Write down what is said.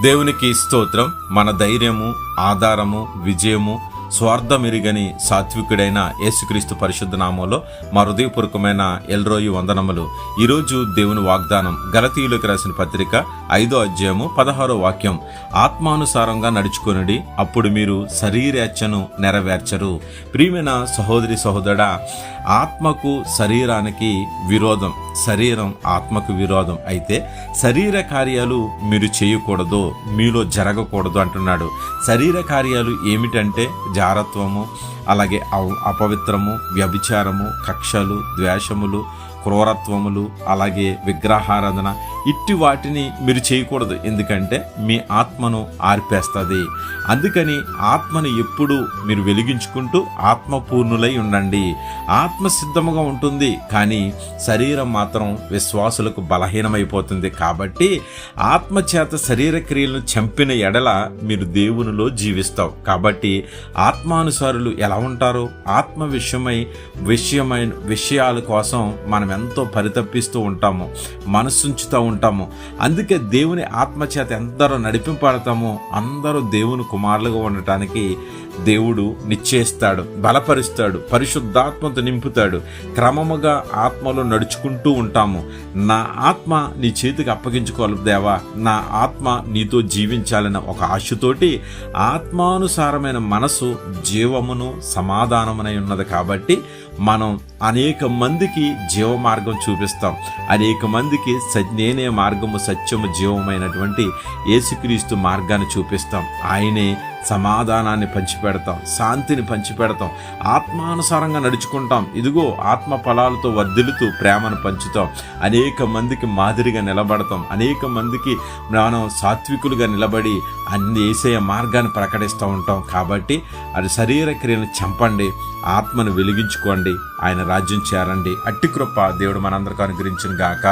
దేవునికి స్తోత్రం. మన ధైర్యము, ఆధారము, విజయము, స్వార్థమెరుగని సాత్వికుడైన యేసుక్రీస్తు పరిశుద్ధ నామంలో మా హృదయపూర్వకమైన ఎల్రోయి వందనములు. ఈరోజు దేవుని వాగ్దానం గలతీయులకు రాసిన పత్రిక 5వ అధ్యాయము 16వ వాక్యం. ఆత్మానుసారంగా నడుచుకొనుడి, అప్పుడు మీరు శరీరేచ్ఛను నెరవేర్చరు. ప్రియమైన సహోదరి సహోదరా, ఆత్మకు శరీరానికి విరోధం, శరీరం ఆత్మకు విరోధం. అయితే శరీర కార్యాలు మీరు చేయకూడదు, మీలో జరగకూడదు అంటున్నాడు. శరీర కార్యాలు ఏమిటంటే జారత్వము, అలాగే అపవిత్రము, వ్యభిచారము, కక్షలు, ద్వేషములు, క్రూరత్వములు, అలాగే విగ్రహారాధన, ఇట్టి వాటిని మీరు చేయకూడదు. ఎందుకంటే మీ ఆత్మను ఆర్పేస్తుంది. అందుకని ఆత్మను ఎప్పుడు మీరు వెలిగించుకుంటూ ఆత్మపూర్ణులై ఉండండి. ఆత్మ సిద్ధముగా ఉంటుంది, కానీ శరీరం మాత్రం విశ్వాసులకు బలహీనమైపోతుంది. కాబట్టి ఆత్మ చేత శరీర క్రియలను చంపిన ఎడల మీరు దేవునిలో జీవిస్తావు. కాబట్టి ఆత్మానుసారులు ఎలా ఉంటారు? ఆత్మ విషయమైన విషయాల కోసం మనం ఎంతో పరితపిస్తూ ఉంటాము, మనసుంచుతూ ఉంటాము. అందుకే దేవుని ఆత్మ చేత ఎందరో నడిపింపడతామో అందరూ దేవుని కుమారులుగా ఉండటానికి దేవుడు నిశ్చయిస్తాడు, బలపరుస్తాడు, పరిశుద్ధాత్మతో నింపుతాడు. క్రమముగా ఆత్మలో నడుచుకుంటూ ఉంటాము. నా ఆత్మ నీ చేతికి అప్పగించుకోవాలి దేవా, నా ఆత్మ నీతో జీవించాలన్న ఒక ఆశతోటి ఆత్మానుసారమైన మనసు జీవమును సమాధానమునై ఉన్నది. కాబట్టి మనం అనేక మందికి జీవ మార్గం చూపిస్తాం. అనేక మందికి నేనే మార్గము, సత్యము, జీవమైనటువంటి యేసుక్రీస్తు మార్గాన్ని చూపిస్తాం. ఆయనే సమాధానాన్ని పంచిపెడతాం, శాంతిని పంచిపెడతాం, ఆత్మానుసారంగా నడుచుకుంటాం. ఇదిగో ఆత్మ ఫలాలతో వర్ధిల్లుతూ ప్రేమను పంచుతాం. అనేక మందికి మాదిరిగా నిలబడతాం. అనేక మందికి మనం సాత్వికులుగా నిలబడి అన్ని యేసయ్య మార్గాన్ని ప్రకటిస్తూ ఉంటాం. కాబట్టి అది శరీర క్రియను చంపండి, ఆత్మను వెలిగించుకోండి, ఆయన రాజ్యం చేరండి. అట్టి కృప దేవుడు మనందరికీ అనుగ్రహించును గాక.